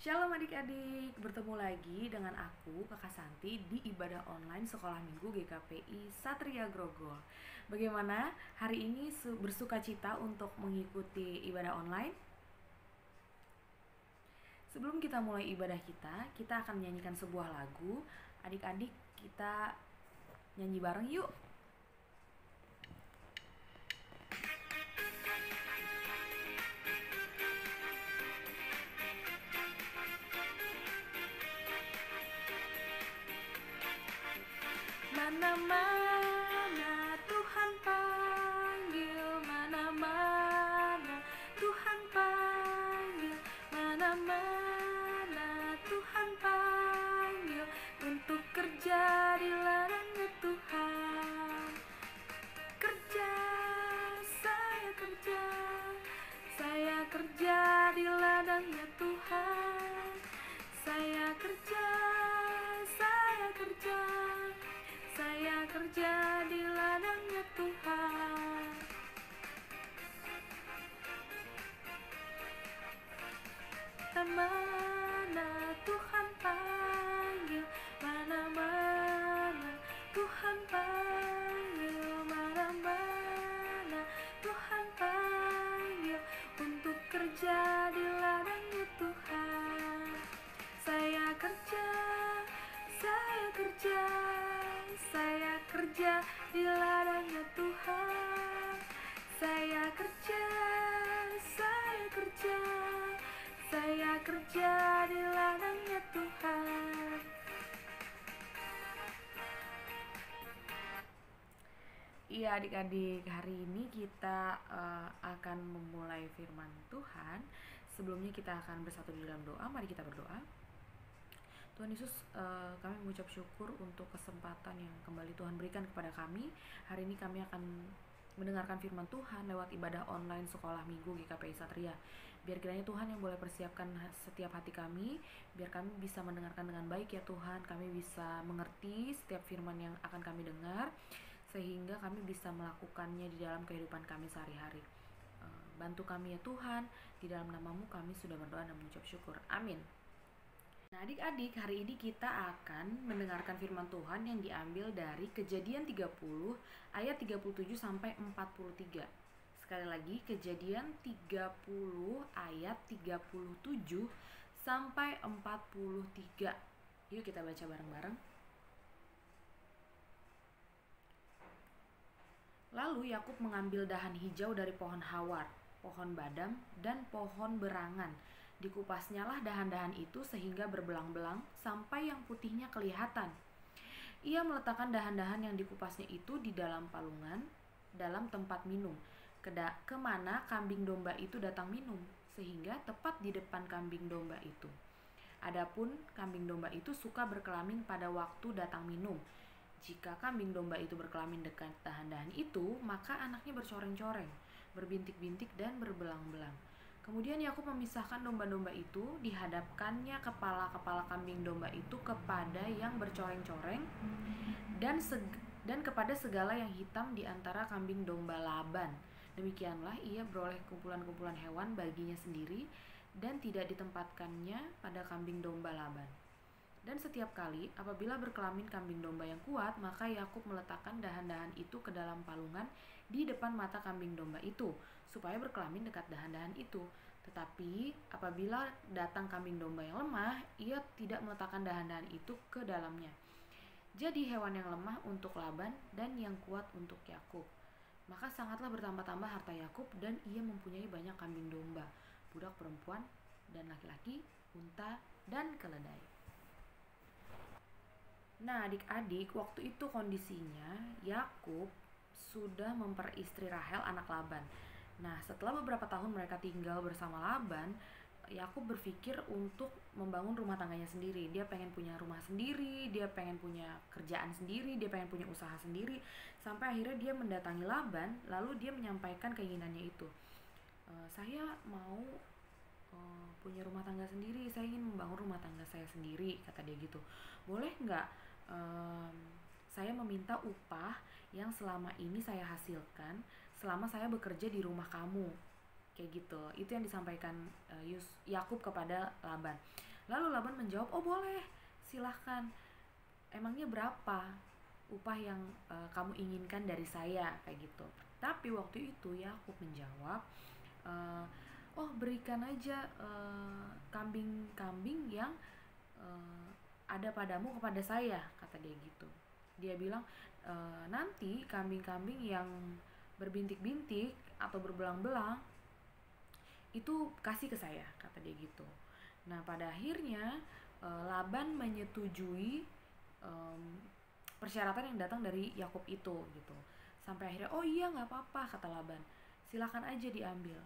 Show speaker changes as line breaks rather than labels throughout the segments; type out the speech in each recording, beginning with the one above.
Shalom adik-adik, bertemu lagi dengan aku, Kakak Santi, di ibadah online Sekolah Minggu GKPI Satria Grogol. Bagaimana hari ini bersuka cita untuk mengikuti ibadah online? Sebelum kita mulai ibadah kita akan menyanyikan sebuah lagu. Adik-adik, kita nyanyi bareng yuk. Mana-mana Tuhan panggil, mana-mana Tuhan panggil, mana-mana Tuhan panggil untuk kerja di ladangnya Tuhan. Kerja, saya kerja di ladangnya Tuhan. Saya kerja di ladangnya Tuhan. Mana Tuhan panggil, mana-mana Tuhan panggil, mana-mana Tuhan panggil untuk kerja di ladangnya Tuhan. Saya kerja di ladangnya Tuhan. Saya kerja di ladangnya Tuhan. Iya adik-adik, hari ini kita akan memulai firman Tuhan. Sebelumnya kita akan bersatu di dalam doa. Mari kita berdoa. Tuhan Yesus, kami mengucap syukur untuk kesempatan yang kembali Tuhan berikan kepada kami. Hari ini kami akan mendengarkan firman Tuhan lewat ibadah online Sekolah Minggu GKPI Satria. Biar kiranya Tuhan yang boleh persiapkan setiap hati kami, biar kami bisa mendengarkan dengan baik ya Tuhan. Kami bisa mengerti setiap firman yang akan kami dengar, sehingga kami bisa melakukannya di dalam kehidupan kami sehari-hari. Bantu kami ya Tuhan, di dalam nama-Mu kami sudah berdoa dan mengucap syukur. Amin. Nah adik-adik, hari ini kita akan mendengarkan firman Tuhan yang diambil dari Kejadian 30 ayat 37 sampai 43. Sekali lagi, Kejadian 30 ayat 37 sampai 43. Yuk kita baca bareng-bareng. Lalu Yakub mengambil dahan hijau dari pohon hawar, pohon badam, dan pohon berangan. Dikupasnyalah dahan-dahan itu sehingga berbelang-belang sampai yang putihnya kelihatan. Ia meletakkan dahan-dahan yang dikupasnya itu di dalam palungan, dalam tempat minum, kemana kambing domba itu datang minum, sehingga tepat di depan kambing domba itu. Adapun kambing domba itu suka berkelamin pada waktu datang minum. Jika kambing domba itu berkelamin dekat dahan-dahan itu, maka anaknya bercoreng-coreng, berbintik-bintik dan berbelang-belang. Kemudian Yakub memisahkan domba-domba itu, dihadapkannya kepala-kepala kambing domba itu kepada yang bercoreng-coreng dan kepada segala yang hitam di antara kambing domba Laban. Demikianlah ia beroleh kumpulan-kumpulan hewan baginya sendiri dan tidak ditempatkannya pada kambing domba Laban. Dan setiap kali apabila berkelamin kambing domba yang kuat, maka Yakub meletakkan dahan-dahan itu ke dalam palungan di depan mata kambing domba itu, supaya berkelamin dekat dahan-dahan itu. Tetapi apabila datang kambing domba yang lemah, ia tidak meletakkan dahan-dahan itu ke dalamnya. Jadi hewan yang lemah untuk Laban dan yang kuat untuk Yakub. Maka sangatlah bertambah-tambah harta Yakub, dan ia mempunyai banyak kambing domba, budak perempuan dan laki-laki, unta dan keledai. Nah adik-adik, waktu itu kondisinya Yakub sudah memperistri Rahel anak Laban. Nah setelah beberapa tahun mereka tinggal bersama Laban, Yakub berpikir untuk membangun rumah tangganya sendiri. Dia pengen punya rumah sendiri, dia pengen punya kerjaan sendiri, dia pengen punya usaha sendiri. Sampai akhirnya dia mendatangi Laban, lalu dia menyampaikan keinginannya itu. Saya mau punya rumah tangga sendiri, saya ingin membangun rumah tangga saya sendiri, kata dia gitu. Boleh nggak saya meminta upah yang selama ini saya hasilkan selama saya bekerja di rumah kamu, kayak gitu. Itu yang disampaikan Yakub kepada Laban. Lalu Laban menjawab, oh boleh, silahkan. Emangnya berapa upah yang kamu inginkan dari saya, kayak gitu. Tapi waktu itu Yakub menjawab, uh, oh berikan aja kambing-kambing yang uh, ada padamu kepada saya, kata dia gitu. Dia bilang, nanti kambing-kambing yang berbintik-bintik atau berbelang-belang itu kasih ke saya, kata dia gitu. Nah pada akhirnya Laban menyetujui persyaratan yang datang dari Yakub itu gitu. Sampai akhirnya, oh iya nggak apa-apa, kata Laban, silakan aja diambil.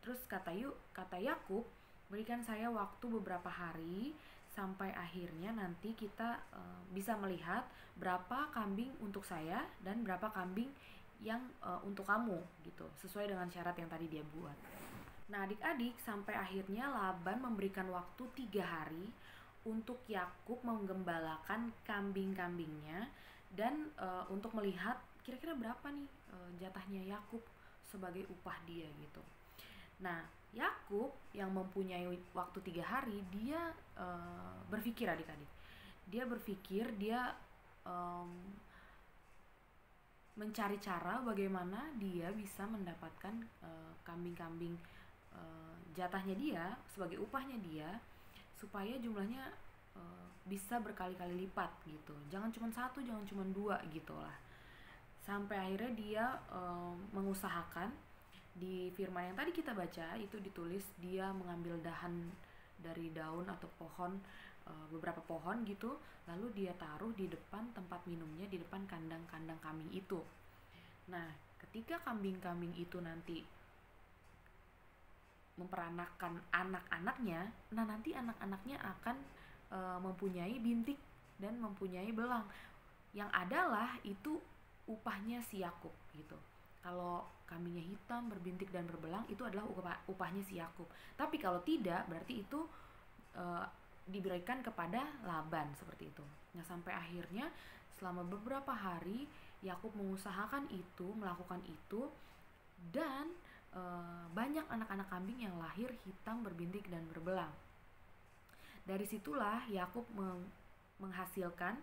Terus kata Yakub, berikan saya waktu beberapa hari sampai akhirnya nanti kita bisa melihat berapa kambing untuk saya dan berapa kambing yang untuk kamu gitu, sesuai dengan syarat yang tadi dia buat. Nah adik-adik, sampai akhirnya Laban memberikan waktu 3 hari untuk Yakub menggembalakan kambing-kambingnya dan untuk melihat kira-kira berapa nih jatahnya Yakub sebagai upah dia gitu. Nah Yakub yang mempunyai waktu 3 hari, dia berpikir adik-adik. Dia berpikir, dia mencari cara bagaimana dia bisa mendapatkan kambing-kambing jatahnya dia sebagai upahnya dia, supaya jumlahnya bisa berkali-kali lipat gitu. Jangan cuma satu, jangan cuma dua gitu lah. Sampai akhirnya dia mengusahakan. Di firman yang tadi kita baca itu ditulis dia mengambil dahan dari daun atau pohon, beberapa pohon gitu, lalu dia taruh di depan tempat minumnya, di depan kandang-kandang kambing itu. Nah ketika kambing-kambing itu nanti memperanakan anak-anaknya, nah nanti anak-anaknya akan mempunyai bintik dan mempunyai belang, yang adalah itu upahnya si Yakub gitu. Kalau kambingnya hitam, berbintik dan berbelang, itu adalah upahnya si Yakub. Tapi kalau tidak, berarti itu diberikan kepada Laban, seperti itu. Nah sampai akhirnya selama beberapa hari Yakub mengusahakan itu, melakukan itu, dan banyak anak-anak kambing yang lahir hitam, berbintik dan berbelang. Dari situlah Yakub menghasilkan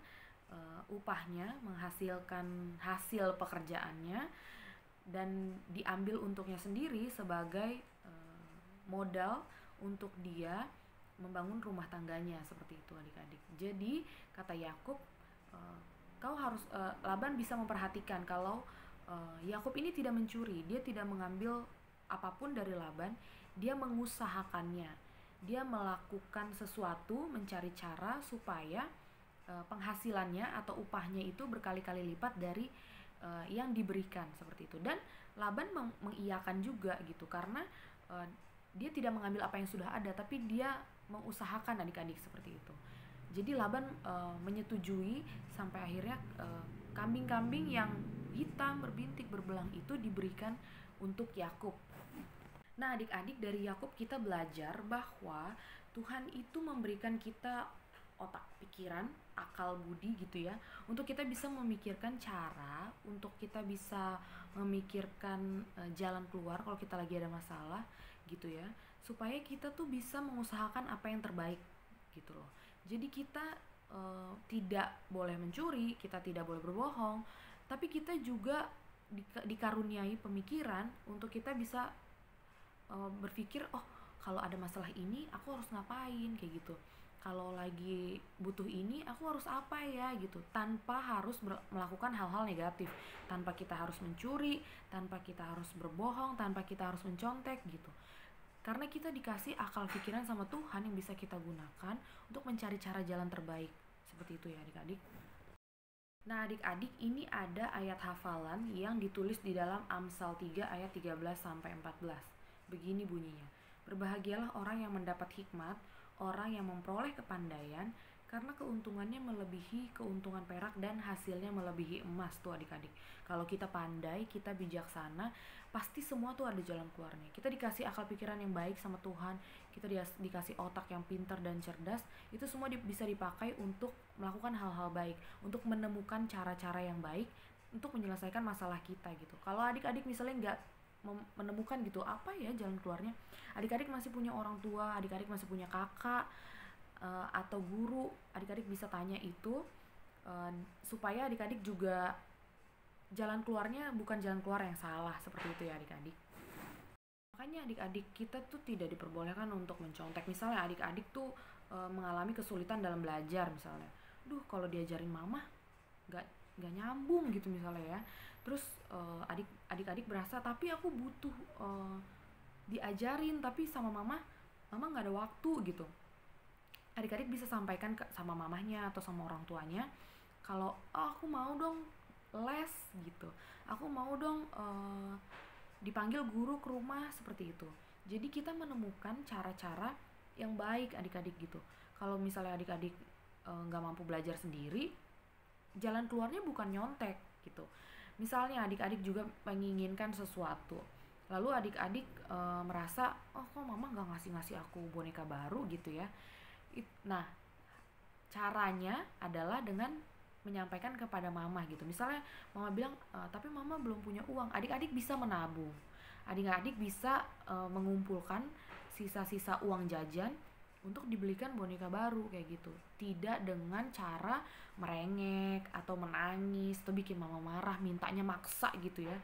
upahnya, menghasilkan hasil pekerjaannya, dan diambil untuknya sendiri sebagai modal untuk dia membangun rumah tangganya, seperti itu adik-adik. Jadi kata Yakub, kau harus Laban bisa memperhatikan kalau Yakub ini tidak mencuri, dia tidak mengambil apapun dari Laban, dia mengusahakannya. Dia melakukan sesuatu, mencari cara supaya penghasilannya atau upahnya itu berkali-kali lipat dari yang diberikan, seperti itu. Dan Laban mengiyakan juga gitu, karena dia tidak mengambil apa yang sudah ada, tapi dia mengusahakan adik-adik, seperti itu. Jadi Laban menyetujui sampai akhirnya kambing-kambing yang hitam, berbintik, berbelang itu diberikan untuk Yakub. Nah adik-adik, dari Yakub kita belajar bahwa Tuhan itu memberikan kita otak, pikiran, akal budi gitu ya, untuk kita bisa memikirkan cara, untuk kita bisa memikirkan jalan keluar kalau kita lagi ada masalah gitu ya, supaya kita tuh bisa mengusahakan apa yang terbaik gitu loh. Jadi kita tidak boleh mencuri, kita tidak boleh berbohong, tapi kita juga dikaruniai pemikiran untuk kita bisa berpikir, oh kalau ada masalah ini aku harus ngapain, kayak gitu. Kalau lagi butuh ini aku harus apa ya gitu, tanpa harus melakukan hal-hal negatif, tanpa kita harus mencuri, tanpa kita harus berbohong, tanpa kita harus mencontek gitu. Karena kita dikasih akal pikiran sama Tuhan yang bisa kita gunakan untuk mencari cara jalan terbaik, seperti itu ya adik-adik. Nah adik-adik, ini ada ayat hafalan yang ditulis di dalam Amsal 3 ayat 13-14. Begini bunyinya, berbahagialah orang yang mendapat hikmat, orang yang memperoleh kepandaian, karena keuntungannya melebihi keuntungan perak dan hasilnya melebihi emas. Tuh adik-adik, kalau kita pandai, kita bijaksana, pasti semua tuh ada jalan keluarnya. Kita dikasih akal pikiran yang baik sama Tuhan, kita dikasih otak yang pintar dan cerdas, itu semua bisa dipakai untuk melakukan hal-hal baik, untuk menemukan cara-cara yang baik untuk menyelesaikan masalah kita gitu. Kalau adik-adik misalnya nggak menemukan gitu apa ya jalan keluarnya, adik-adik masih punya orang tua, adik-adik masih punya kakak, atau guru, adik-adik bisa tanya itu, supaya adik-adik juga jalan keluarnya bukan jalan keluar yang salah, seperti itu ya adik-adik. Makanya adik-adik kita tuh tidak diperbolehkan untuk mencontek. Misalnya adik-adik tuh mengalami kesulitan dalam belajar misalnya. Kalau diajarin mama nggak nggak nyambung gitu misalnya ya. Terus adik-adik berasa tapi aku butuh diajarin, tapi sama mama nggak ada waktu gitu. Adik-adik bisa sampaikan sama mamahnya atau sama orang tuanya kalau aku mau dong les gitu, aku mau dong dipanggil guru ke rumah, seperti itu. Jadi kita menemukan cara-cara yang baik adik-adik gitu. Kalau misalnya adik-adik nggak mampu belajar sendiri, jalan keluarnya bukan nyontek gitu. Misalnya adik-adik juga menginginkan sesuatu, lalu adik-adik merasa kok mama nggak ngasih aku boneka baru gitu ya. Nah, caranya adalah dengan menyampaikan kepada mama gitu. Misalnya mama bilang tapi mama belum punya uang, adik-adik bisa menabung, adik-adik bisa mengumpulkan sisa-sisa uang jajan untuk dibelikan boneka baru kayak gitu. Tidak dengan cara merengek atau menangis atau bikin mama marah, mintanya maksa gitu ya,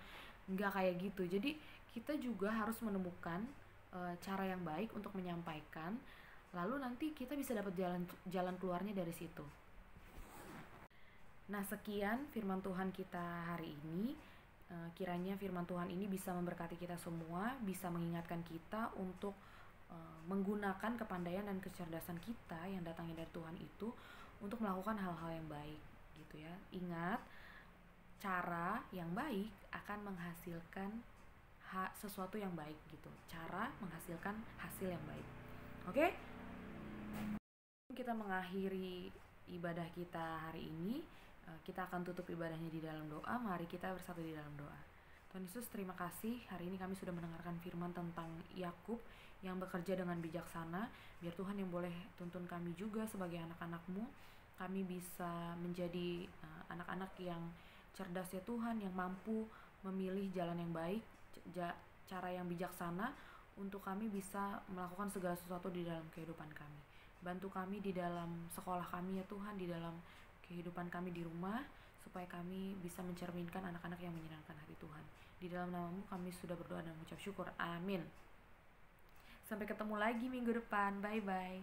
nggak kayak gitu. Jadi kita juga harus menemukan cara yang baik untuk menyampaikan, lalu nanti kita bisa dapat jalan keluarnya dari situ. Nah, sekian firman Tuhan kita hari ini. Kiranya firman Tuhan ini bisa memberkati kita semua, bisa mengingatkan kita untuk menggunakan kepandaian dan kecerdasan kita yang datangnya dari Tuhan itu untuk melakukan hal-hal yang baik gitu ya. Ingat, cara yang baik akan menghasilkan sesuatu yang baik gitu. Cara menghasilkan hasil yang baik. Oke? Kita mengakhiri ibadah kita hari ini. Kita akan tutup ibadahnya di dalam doa. Mari kita bersatu di dalam doa. Tuhan Yesus, terima kasih hari ini kami sudah mendengarkan firman tentang Yakub yang bekerja dengan bijaksana. Biar Tuhan yang boleh tuntun kami juga sebagai anak-anak-Mu. Kami bisa menjadi anak-anak yang cerdas ya Tuhan, yang mampu memilih jalan yang baik, cara yang bijaksana untuk kami bisa melakukan segala sesuatu di dalam kehidupan kami. Bantu kami di dalam sekolah kami ya Tuhan, di dalam kehidupan kami di rumah, supaya kami bisa mencerminkan anak-anak yang menyenangkan hati Tuhan. Di dalam nama-Mu kami sudah berdoa dan mengucap syukur. Amin. Sampai ketemu lagi minggu depan. Bye-bye.